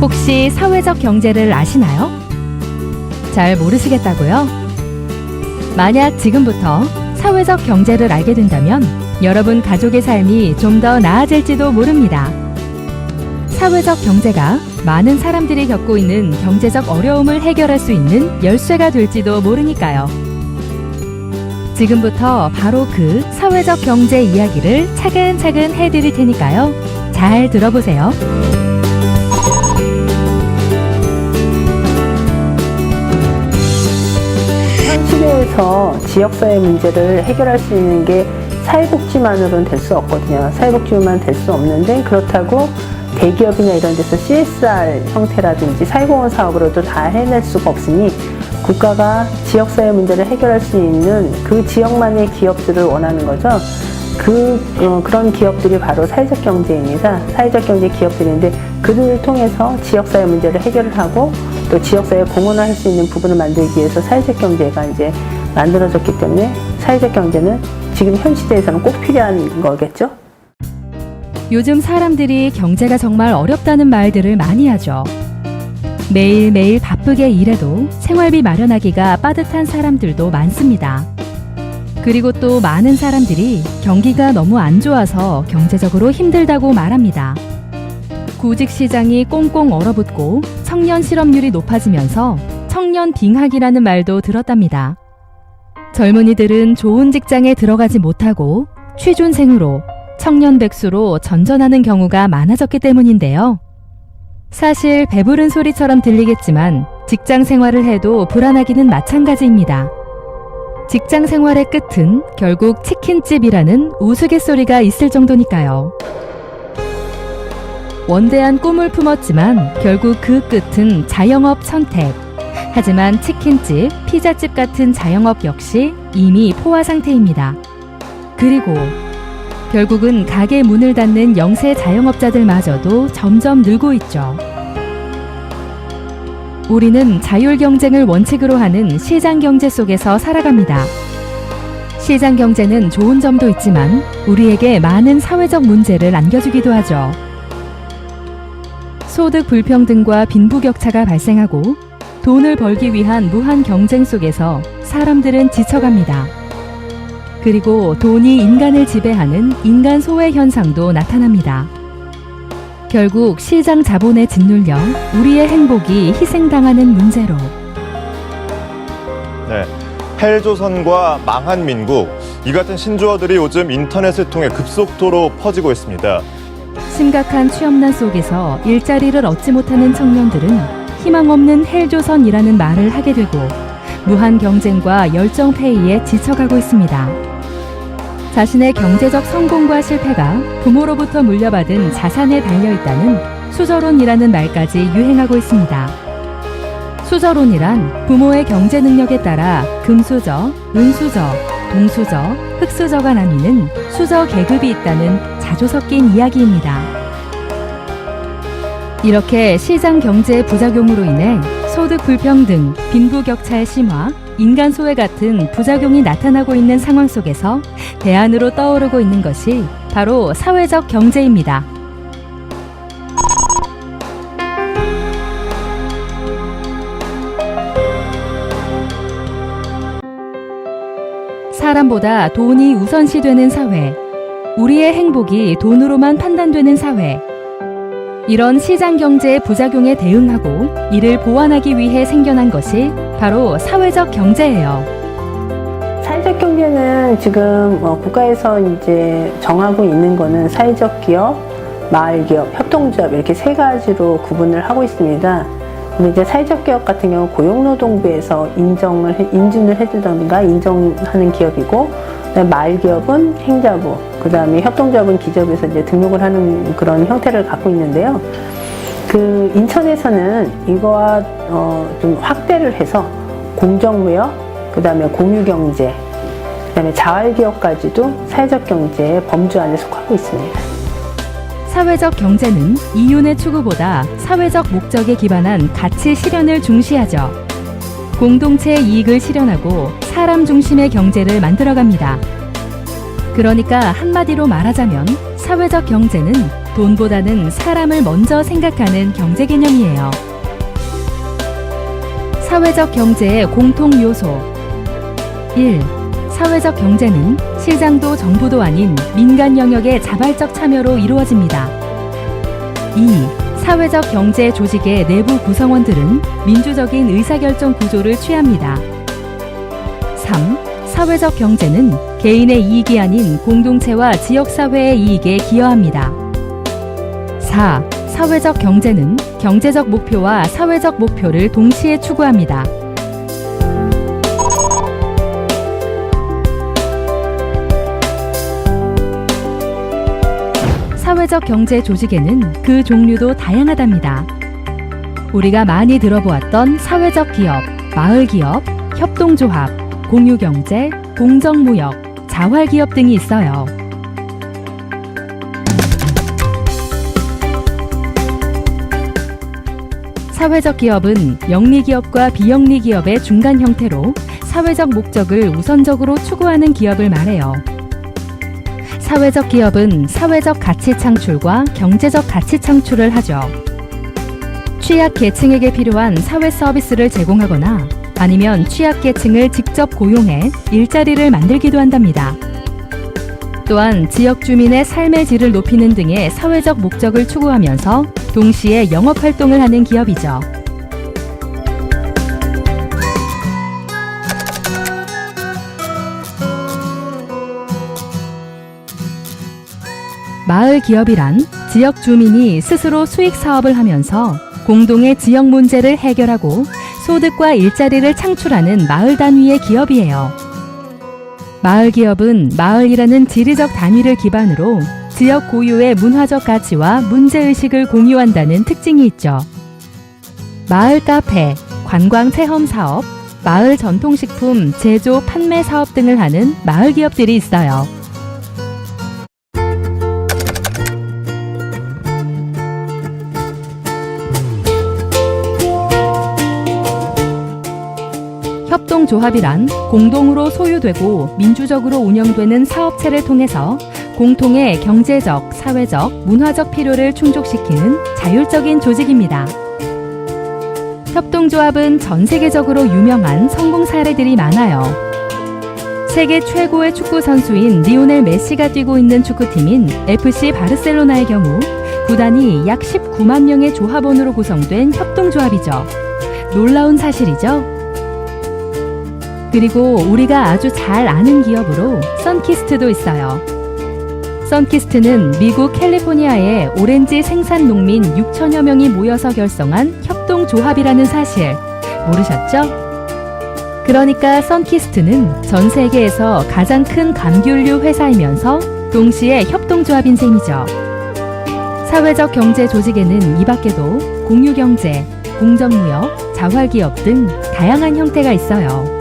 혹시 사회적 경제를 아시나요? 잘 모르시겠다고요? 만약 지금부터 사회적 경제를 알게 된다면 여러분 가족의 삶이 좀 더 나아질지도 모릅니다. 사회적 경제가 많은 사람들이 겪고 있는 경제적 어려움을 해결할 수 있는 열쇠가 될지도 모르니까요. 지금부터 바로 그 사회적 경제 이야기를 차근차근 해드릴 테니까요. 잘 들어보세요. 현 시대에서 지역사회 문제를 해결할 수 있는 게 사회복지만으로는 될 수 없거든요. 사회복지만 될 수 없는데 그렇다고 대기업이나 이런 데서 CSR 형태라든지 사회공헌 사업으로도 다 해낼 수가 없으니 국가가 지역사회 문제를 해결할 수 있는 그 지역만의 기업들을 원하는 거죠. 그런 기업들이 바로 사회적 경제입니다. 사회적 경제 기업들인데 그들을 통해서 지역사회 문제를 해결을 하고 또 지역사회에 공헌을 할 수 있는 부분을 만들기 위해서 사회적 경제가 이제 만들어졌기 때문에 사회적 경제는 지금 현 시대에서는 꼭 필요한 거겠죠. 요즘 사람들이 경제가 정말 어렵다는 말들을 많이 하죠. 매일매일 바쁘게 일해도 생활비 마련하기가 빠듯한 사람들도 많습니다. 그리고 또 많은 사람들이 경기가 너무 안 좋아서 경제적으로 힘들다고 말합니다. 구직 시장이 꽁꽁 얼어붙고 청년 실업률이 높아지면서 청년 빙하기라는 말도 들었답니다. 젊은이들은 좋은 직장에 들어가지 못하고 취준생으로 청년 백수로 전전하는 경우가 많아졌기 때문인데요. 사실 배부른 소리처럼 들리겠지만 직장 생활을 해도 불안하기는 마찬가지입니다. 직장 생활의 끝은 결국 치킨집이라는 우스갯소리가 있을 정도니까요. 원대한 꿈을 품었지만 결국 그 끝은 자영업 선택. 하지만 치킨집, 피자집 같은 자영업 역시 이미 포화 상태입니다. 그리고 결국은 가게 문을 닫는 영세 자영업자들마저도 점점 늘고 있죠. 우리는 자율 경쟁을 원칙으로 하는 시장 경제 속에서 살아갑니다. 시장 경제는 좋은 점도 있지만 우리에게 많은 사회적 문제를 안겨주기도 하죠. 소득 불평등과 빈부격차가 발생하고 돈을 벌기 위한 무한 경쟁 속에서 사람들은 지쳐갑니다. 그리고 돈이 인간을 지배하는 인간 소외 현상도 나타납니다. 결국 시장 자본에 짓눌려 우리의 행복이 희생당하는 문제로. 네, 헬조선과 망한 민국, 이 같은 신조어들이 요즘 인터넷을 통해 급속도로 퍼지고 있습니다. 심각한 취업난 속에서 일자리를 얻지 못하는 청년들은 희망 없는 헬조선이라는 말을 하게 되고 무한 경쟁과 열정페이에 지쳐가고 있습니다. 자신의 경제적 성공과 실패가 부모로부터 물려받은 자산에 달려있다는 수저론이라는 말까지 유행하고 있습니다. 수저론이란 부모의 경제 능력에 따라 금수저, 은수저, 동수저, 흙수저가 나뉘는 수저 계급이 있다는 자주 섞인 이야기입니다. 이렇게 시장 경제의 부작용으로 인해 소득 불평등, 빈부격차의 심화, 인간 소외 같은 부작용이 나타나고 있는 상황 속에서 대안으로 떠오르고 있는 것이 바로 사회적 경제입니다. 사람보다 돈이 우선시되는 사회, 우리의 행복이 돈으로만 판단되는 사회, 이런 시장 경제의 부작용에 대응하고 이를 보완하기 위해 생겨난 것이 바로 사회적 경제예요. 사회적 경제는 지금 국가에서 이제 정하고 있는 거는 사회적 기업, 마을 기업, 협동조합 이렇게 세 가지로 구분을 하고 있습니다. 근데 이제 사회적 기업 같은 경우 고용노동부에서 인준을 해주던가 인정하는 기업이고, 그다음에 마을 기업은 행자부, 그다음에 협동조합은 기재부에서 이제 등록을 하는 그런 형태를 갖고 있는데요. 그 인천에서는 이거와 좀 확대를 해서 공정무역, 그다음에 공유경제, 그다음에 자활기업까지도 사회적 경제의 범주 안에 속하고 있습니다. 사회적 경제는 이윤의 추구보다 사회적 목적에 기반한 가치 실현을 중시하죠. 공동체의 이익을 실현하고 사람 중심의 경제를 만들어갑니다. 그러니까 한마디로 말하자면 사회적 경제는 돈보다는 사람을 먼저 생각하는 경제 개념이에요. 사회적 경제의 공통 요소 1. 사회적 경제는 시장도 정부도 아닌 민간 영역의 자발적 참여로 이루어집니다. 2. 사회적 경제 조직의 내부 구성원들은 민주적인 의사결정 구조를 취합니다. 3. 사회적 경제는 개인의 이익이 아닌 공동체와 지역사회의 이익에 기여합니다. 4. 사회적 경제는 경제적 목표와 사회적 목표를 동시에 추구합니다. 사회적 경제 조직에는 그 종류도 다양하답니다. 우리가 많이 들어보았던 사회적 기업, 마을기업, 협동조합, 공유경제, 공정무역, 자활기업 등이 있어요. 사회적 기업은 영리기업과 비영리기업의 중간 형태로 사회적 목적을 우선적으로 추구하는 기업을 말해요. 사회적 기업은 사회적 가치 창출과 경제적 가치 창출을 하죠. 취약 계층에게 필요한 사회 서비스를 제공하거나 아니면 취약 계층을 직접 고용해 일자리를 만들기도 한답니다. 또한 지역 주민의 삶의 질을 높이는 등의 사회적 목적을 추구하면서 동시에 영업 활동을 하는 기업이죠. 마을 기업이란 지역 주민이 스스로 수익 사업을 하면서 공동의 지역 문제를 해결하고 소득과 일자리를 창출하는 마을 단위의 기업이에요. 마을 기업은 마을이라는 지리적 단위를 기반으로 지역 고유의 문화적 가치와 문제의식을 공유한다는 특징이 있죠. 마을 카페, 관광 체험 사업, 마을 전통식품 제조 판매 사업 등을 하는 마을 기업들이 있어요. 협동조합이란 공동으로 소유되고 민주적으로 운영되는 사업체를 통해서 공통의 경제적, 사회적, 문화적 필요를 충족시키는 자율적인 조직입니다. 협동조합은 전 세계적으로 유명한 성공 사례들이 많아요. 세계 최고의 축구 선수인 리오넬 메시가 뛰고 있는 축구팀인 FC 바르셀로나의 경우 구단이 약 19만 명의 조합원으로 구성된 협동조합이죠. 놀라운 사실이죠? 그리고 우리가 아주 잘 아는 기업으로 선키스트도 있어요. 선키스트는 미국 캘리포니아의 오렌지 생산 농민 6천여 명이 모여서 결성한 협동조합이라는 사실 모르셨죠? 그러니까 선키스트는 전 세계에서 가장 큰 감귤류 회사이면서 동시에 협동조합인 셈이죠. 사회적 경제 조직에는 이 밖에도 공유경제, 공정무역, 자활기업 등 다양한 형태가 있어요.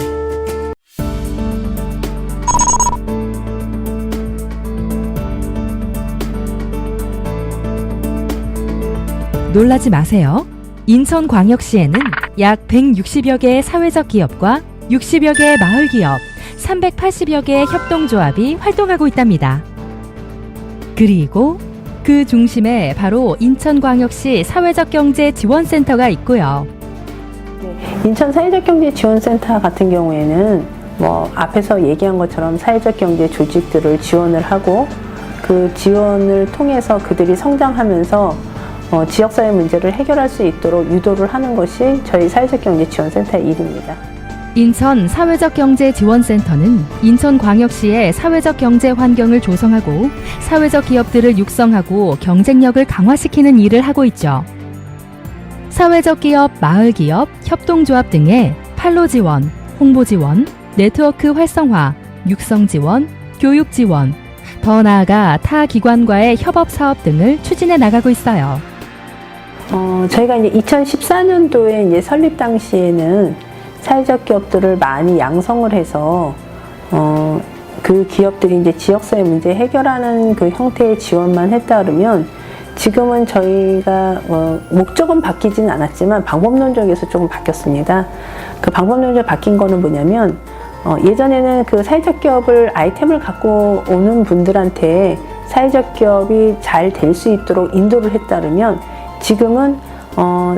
놀라지 마세요. 인천광역시에는 약 160여 개의 사회적 기업과 60여 개의 마을 기업, 380여 개의 협동조합이 활동하고 있답니다. 그리고 그 중심에 바로 인천광역시 사회적경제지원센터가 있고요. 인천 사회적경제지원센터 같은 경우에는 앞에서 얘기한 것처럼 사회적 경제 조직들을 지원을 하고 그 지원을 통해서 그들이 성장하면서 지역사회 문제를 해결할 수 있도록 유도를 하는 것이 저희 사회적경제지원센터의 일입니다. 인천 사회적경제지원센터는 인천광역시의 사회적 경제 환경을 조성하고 사회적 기업들을 육성하고 경쟁력을 강화시키는 일을 하고 있죠. 사회적 기업, 마을 기업, 협동조합 등의 판로 지원, 홍보 지원, 네트워크 활성화, 육성 지원, 교육 지원, 더 나아가 타 기관과의 협업 사업 등을 추진해 나가고 있어요. 저희가 이제 2014년도에 이제 설립 당시에는 사회적 기업들을 많이 양성을 해서 그 기업들이 이제 지역사회 문제 해결하는 그 형태의 지원만 했다 그러면 지금은 저희가 목적은 바뀌지는 않았지만 방법론적에서 조금 바뀌었습니다. 그 방법론적 바뀐 거는 뭐냐면 예전에는 그 사회적 기업을 아이템을 갖고 오는 분들한테 사회적 기업이 잘 될 수 있도록 인도를 했다면 지금은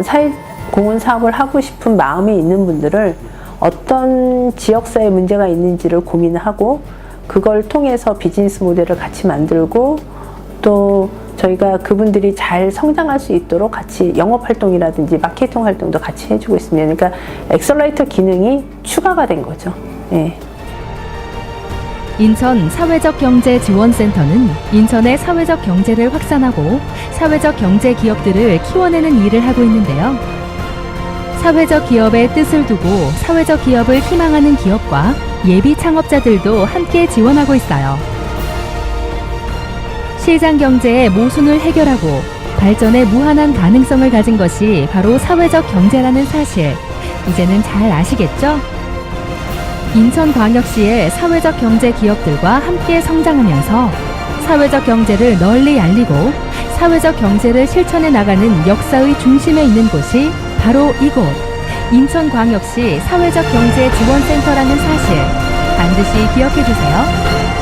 사회공헌 사업을 하고 싶은 마음이 있는 분들을 어떤 지역사회 문제가 있는지를 고민하고 그걸 통해서 비즈니스 모델을 같이 만들고 또 저희가 그분들이 잘 성장할 수 있도록 같이 영업활동이라든지 마케팅 활동도 같이 해주고 있습니다. 그러니까 엑셀러레이터 기능이 추가가 된 거죠. 예. 인천 사회적 경제 지원센터는 인천의 사회적 경제를 확산하고 사회적 경제 기업들을 키워내는 일을 하고 있는데요. 사회적 기업의 뜻을 두고 사회적 기업을 희망하는 기업과 예비 창업자들도 함께 지원하고 있어요. 시장 경제의 모순을 해결하고 발전의 무한한 가능성을 가진 것이 바로 사회적 경제라는 사실, 이제는 잘 아시겠죠? 인천광역시의 사회적 경제 기업들과 함께 성장하면서 사회적 경제를 널리 알리고 사회적 경제를 실천해 나가는 역사의 중심에 있는 곳이 바로 이곳 인천광역시 사회적 경제 지원센터라는 사실 반드시 기억해 주세요.